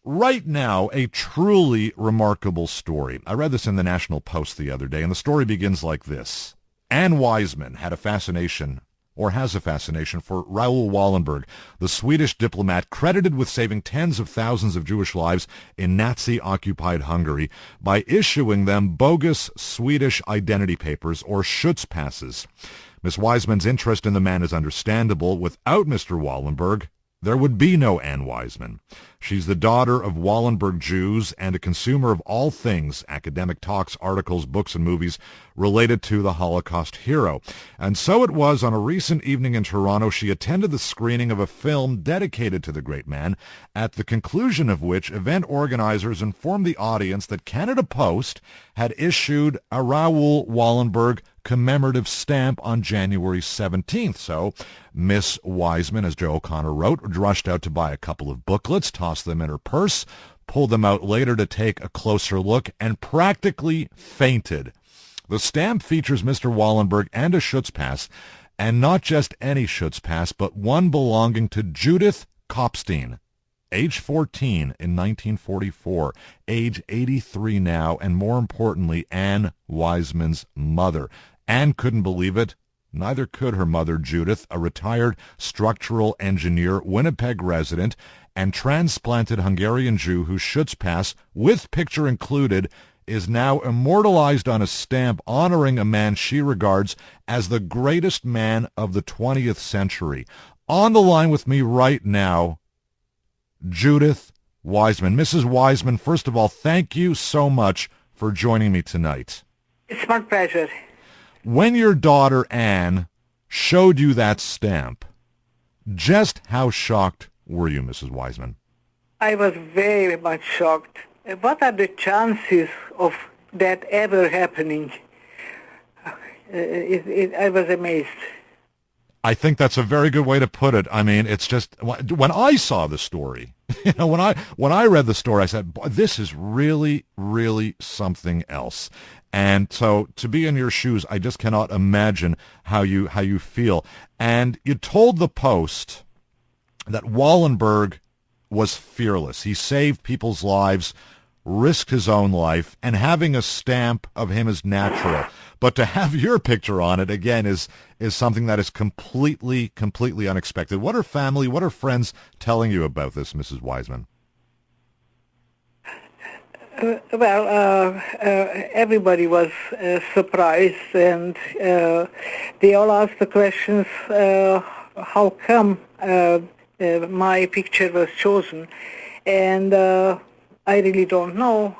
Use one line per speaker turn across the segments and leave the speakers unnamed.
Right now, a truly remarkable story. I read this in the National Post the other day, and the story begins like this. Anne Weiszmann had a fascination, or has a fascination, for Raoul Wallenberg, the Swedish diplomat credited with saving tens of thousands of Jewish lives in Nazi-occupied Hungary by issuing them bogus Swedish identity papers, or Shutz-Passes. Miss Weiszmann's interest in the man is understandable. Without Mr. Wallenberg, there would be no Anne Weiszmann. She's the daughter of Wallenberg Jews and a consumer of all things, academic talks, articles, books, and movies related to the Holocaust hero. And so it was on a recent evening in Toronto she attended the screening of a film dedicated to the great man, at the conclusion of which event organizers informed the audience that Canada Post had issued a Raoul Wallenberg commemorative stamp on January 17th. So Miss Weiszmann, as Joe O'Connor wrote, rushed out to buy a couple of booklets, tossed them in her purse, pulled them out later to take a closer look, and practically fainted. The stamp features Mr. Wallenberg and a Shutz-Pass, and not just any Shutz-Pass, but one belonging to Judith Kopstein, age 14 in 1944, age 83 now, and more importantly, Anne Weiszmann's mother. Anne couldn't believe it. Neither could her mother, Judith, a retired structural engineer, Winnipeg resident, and transplanted Hungarian Jew whose Shutz-Pass, with picture included, is now immortalized on a stamp honoring a man she regards as the greatest man of the 20th century. On the line with me right now, Judith Weiszmann. Mrs. Weiszmann, first of all, thank you so much for joining me tonight.
It's my pleasure.
When your daughter Anne showed you that stamp, just how shocked were you, Mrs. Weiszmann?
I was very much shocked. What are the chances of that ever happening? I was amazed.
I think that's a very good way to put it. I mean, it's just, when I saw the story, when I read the story, I said, this is really, really something else. And so to be in your shoes, I just cannot imagine how you feel. And you told the Post that Wallenberg was fearless. He saved people's lives, risked his own life, and having a stamp of him is natural. But to have your picture on it, again, is something that is completely unexpected. What are family, what are friends telling you about this, Mrs. Weiszmann?
Everybody was surprised, and they all asked the questions, how come my picture was chosen? And I really don't know.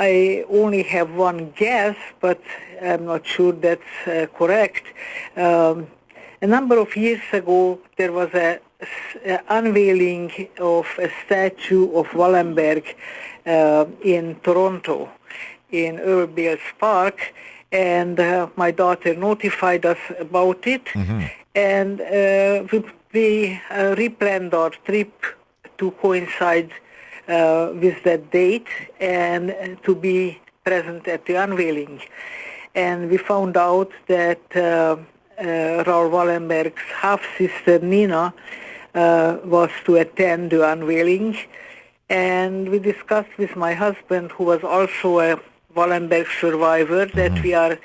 I only have one guess, but I'm not sure that's correct. A number of years ago, there was a unveiling of a statue of Wallenberg in Toronto, in Earl Beals Park, and my daughter notified us about it, and we replanned our trip to coincide with that date and to be present at the unveiling. And we found out that Raoul Wallenberg's half-sister Nina was to attend the unveiling, and we discussed with my husband, who was also a Wallenberg survivor, that we are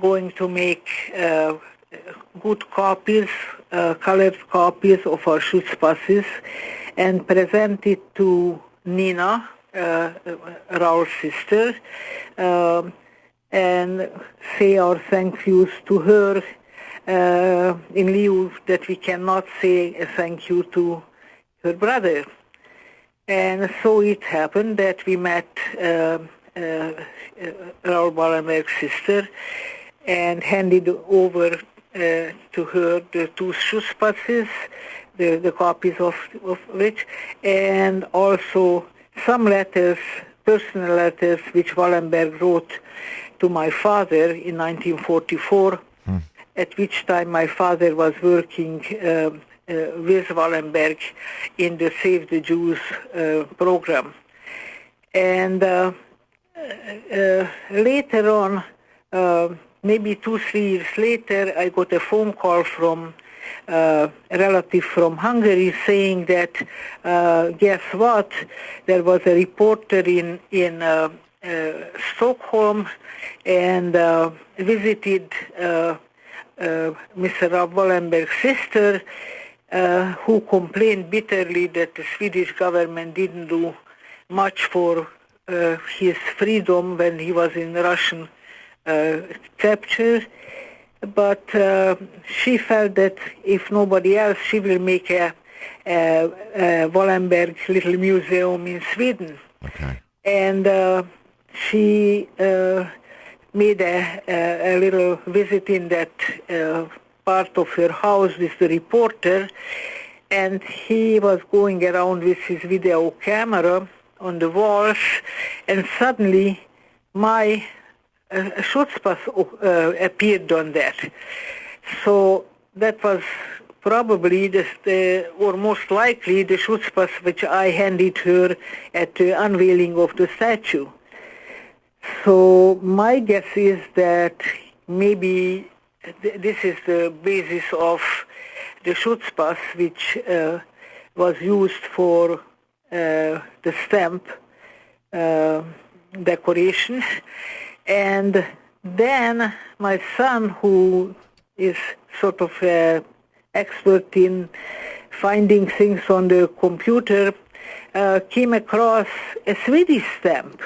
going to make good copies, colored copies of our Shutz-Passes, and present it to Nina, Raoul's sister, and say our thank yous to her, in lieu that we cannot say a thank you to her brother. And so it happened that we met Raoul Wallenberg's sister and handed over to her the two Shutz-Passes, the copies of which, and also some letters, personal letters, which Wallenberg wrote to my father in 1944, at which time my father was working with Wallenberg in the Save the Jews program. And later on, maybe 2-3 years later, I got a phone call from relative from Hungary saying that, guess what, there was a reporter in Stockholm and visited Mr. Wallenberg's sister, who complained bitterly that the Swedish government didn't do much for his freedom when he was in Russian capture. But she felt that if nobody else, she will make a Wallenberg little museum in Sweden.
Okay.
And she made a little visit in that part of her house with the reporter, and he was going around with his video camera on the walls, and suddenly my Shutz-Pass appeared on that. So that was probably or most likely the Shutz-Pass which I handed her at the unveiling of the statue. So my guess is that maybe this is the basis of the Shutz-Pass, which was used for the stamp decoration. And then my son, who is sort of an expert in finding things on the computer, came across a Swedish stamp,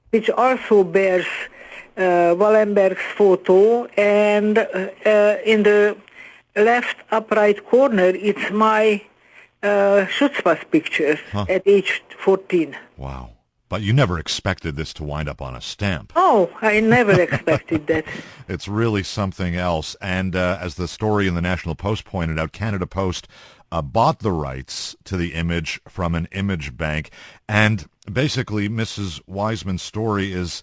which also bears Wallenberg's photo, and in the left upright corner, it's my Shutz-Pass picture at age 14.
Wow. But you never expected this to wind up on a stamp.
Oh, I never expected that.
It's really something else. And as the story in the National Post pointed out, Canada Post bought the rights to the image from an image bank. And basically, Mrs. Weiszmann's story is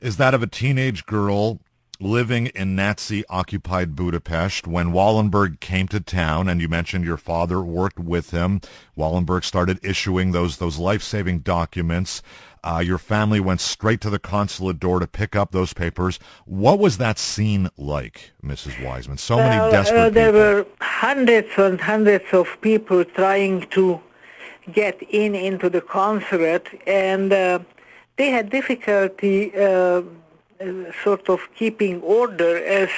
that of a teenage girl living in Nazi-occupied Budapest when Wallenberg came to town, and you mentioned your father worked with him. Wallenberg started issuing those life-saving documents. Your family went straight to the consulate door to pick up those papers. What was that scene like, Mrs. Weiszmann? So many desperate people.
There were hundreds and hundreds of people trying to get into the consulate, and they had difficulty sort of keeping order, as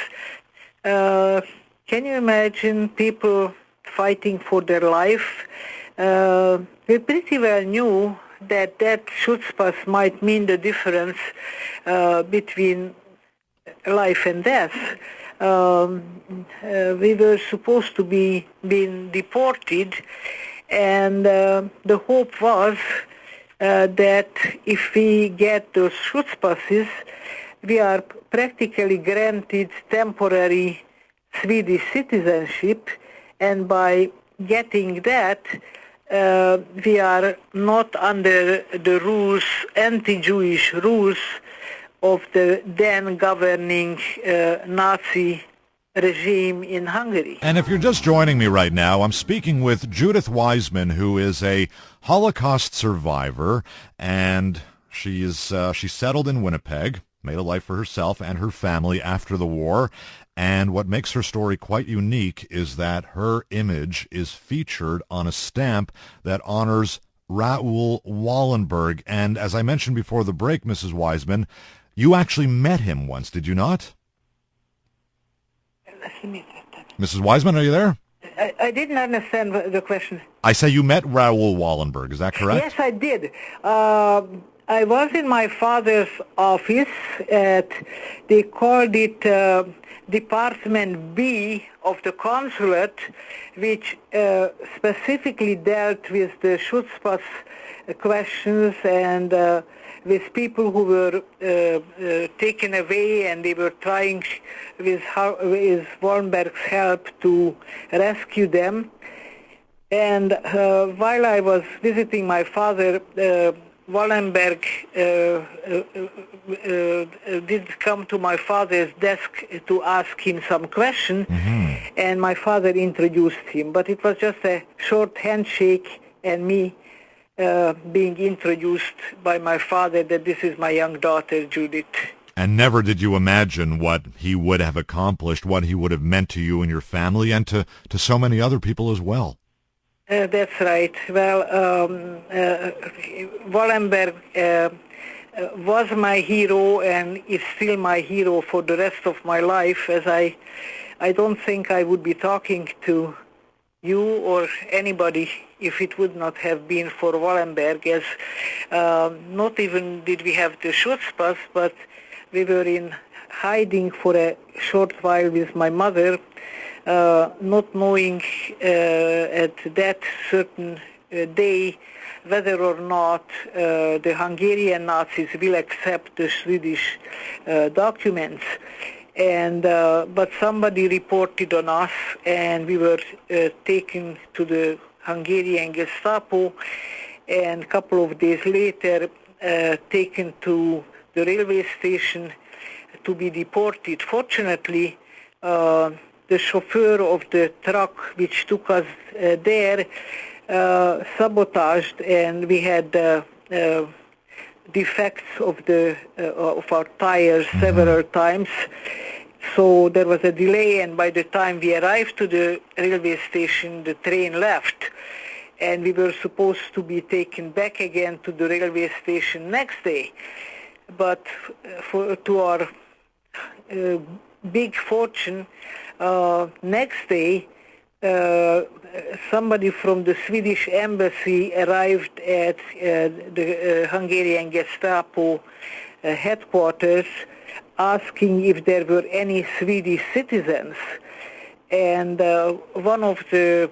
can you imagine people fighting for their life? They pretty well knew that Shutz-Pass might mean the difference between life and death. We were supposed to be being deported, and the hope was that if we get those Shutz-Passes, we are practically granted temporary Swedish citizenship, and by getting that, we are not under the rules, anti-Jewish rules of the then governing Nazi regime in Hungary.
And if you're just joining me right now, I'm speaking with Judith Weiszmann, who is a Holocaust survivor, and she's settled in Winnipeg, made a life for herself and her family after the war. And what makes her story quite unique is that her image is featured on a stamp that honors Raoul Wallenberg. And as I mentioned before the break, Mrs. Weiszmann, you actually met him once, did you not? Mrs. Weiszmann, are you there?
I didn't understand the question.
I say you met Raoul Wallenberg, is that correct?
Yes, I did. I was in my father's office they called it Department B of the consulate, which specifically dealt with the Shutz-Pass questions and with people who were taken away, and they were trying with Wallenberg's help to rescue them. And while I was visiting my father, Wallenberg did come to my father's desk to ask him some questions, and my father introduced him. But it was just a short handshake and me being introduced by my father that this is my young daughter, Judith.
And never did you imagine what he would have accomplished, what he would have meant to you and your family, and to so many other people as well.
That's right. Well, Wallenberg was my hero and is still my hero for the rest of my life, as I don't think I would be talking to you or anybody if it would not have been for Wallenberg, as not even did we have the Shutz-Pass, but we were in hiding for a short while with my mother, not knowing at that certain day whether or not the Hungarian Nazis will accept the Swedish documents. And but somebody reported on us, and we were taken to the Hungarian Gestapo, and a couple of days later taken to the railway station to be deported. Fortunately, the chauffeur of the truck which took us there sabotaged, and we had defects of our tires several times. So there was a delay, and by the time we arrived to the railway station, the train left, and we were supposed to be taken back again to the railway station next day. But to our big fortune, next day, somebody from the Swedish embassy arrived at the Hungarian Gestapo headquarters, asking if there were any Swedish citizens. And one of the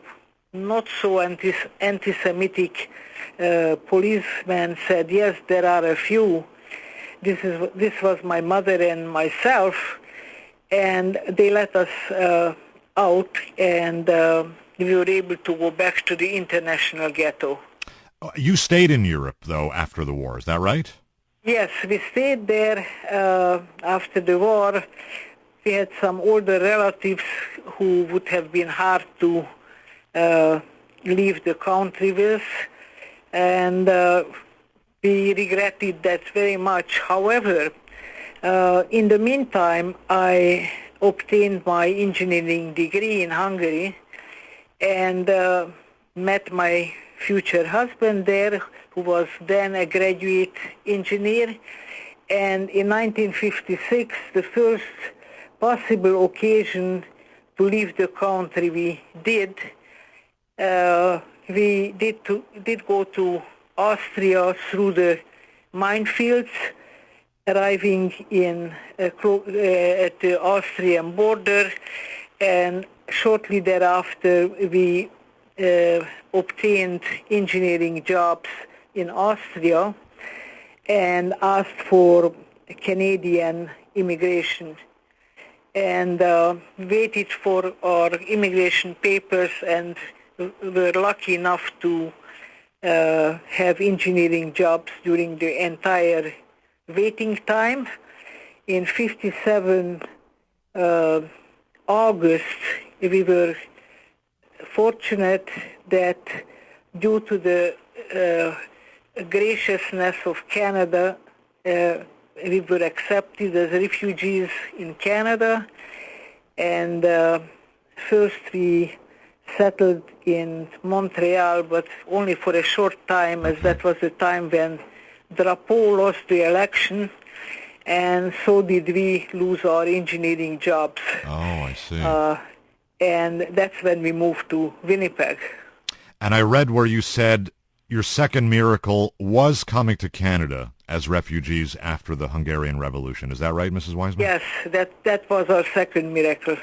not so anti-Semitic policemen said, yes, there are a few. This was my mother and myself, and they let us out, and we were able to go back to the international ghetto.
You stayed in Europe, though, after the war. Is that right?
Yes, we stayed there after the war. We had some older relatives who would have been hard to leave the country with, and we regretted that very much. However, in the meantime, I obtained my engineering degree in Hungary and met my future husband there, who was then a graduate engineer. And in 1956, the first possible occasion to leave the country we did. We did go to Austria through the minefields, arriving at the Austrian border, and shortly thereafter we obtained engineering jobs in Austria and asked for Canadian immigration, and waited for our immigration papers, and were lucky enough to have engineering jobs during the entire waiting time. In 57 August, we were fortunate that due to the graciousness of Canada, we were accepted as refugees in Canada, and first we settled in Montreal, but only for a short time, as that was the time when Drapeau lost the election, and so did we lose our engineering jobs.
Oh, I see.
And that's when we moved to Winnipeg.
And I read where you said your second miracle was coming to Canada as refugees after the Hungarian Revolution. Is that right, Mrs. Weiszmann?
Yes, that was our second miracle.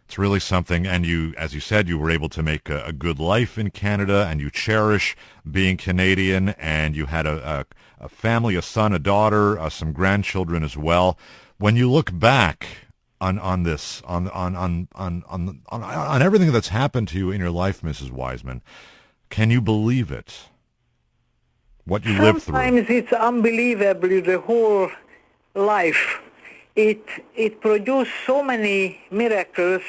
It's really something, and you, as you said, you were able to make a good life in Canada, and you cherish being Canadian, and you had a family, a son, a daughter, some grandchildren as well. When you look back on everything that's happened to you in your life, Mrs. Weiszmann, can you believe it? What you lived through?
Sometimes it's unbelievable, the whole life. It produced so many miracles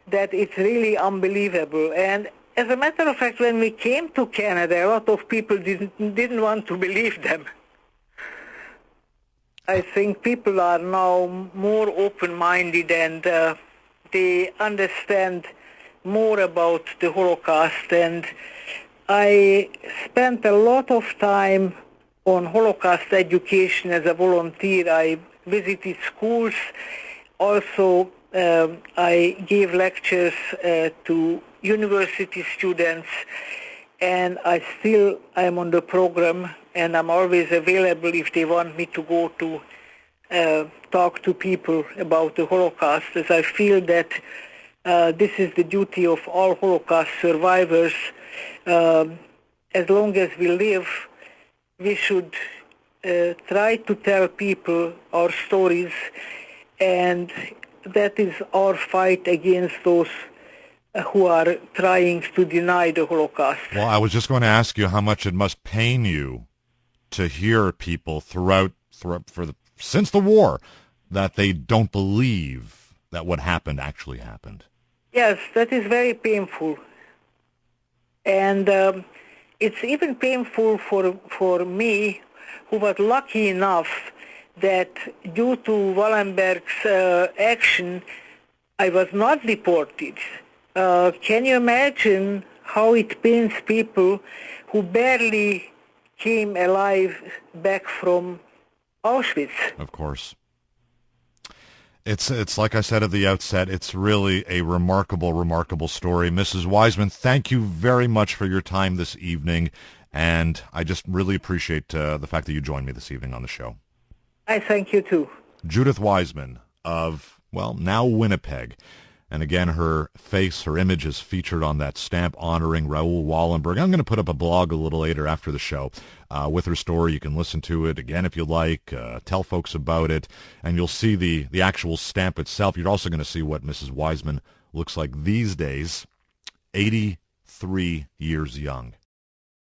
that it's really unbelievable. And as a matter of fact, when we came to Canada, a lot of people didn't want to believe them. I think people are now more open-minded and they understand more about the Holocaust. And I spent a lot of time on Holocaust education as a volunteer. I visited schools. Also, I gave lectures to university students, and I am on the program, and I'm always available if they want me to go to talk to people about the Holocaust, as I feel that this is the duty of all Holocaust survivors. As long as we live, we should try to tell people our stories, and that is our fight against those who are trying to deny the Holocaust.
Well, I was just going to ask you how much it must pain you to hear people since the war that they don't believe that what happened actually happened.
Yes, that is very painful. And it's even painful for me, who was lucky enough that due to Wallenberg's action, I was not deported. Can you imagine how it pains people who barely came alive back from Auschwitz?
Of course. It's like I said at the outset, it's really a remarkable, remarkable story. Mrs. Weiszmann, thank you very much for your time this evening, and I just really appreciate the fact that you joined me this evening on the show.
I thank you too.
Judith Weiszmann of, well, now Winnipeg. And again, her image is featured on that stamp honoring Raoul Wallenberg. I'm going to put up a blog a little later after the show with her story. You can listen to it again if you like, tell folks about it, and you'll see the actual stamp itself. You're also going to see what Mrs. Weiszmann looks like these days, 83 years young.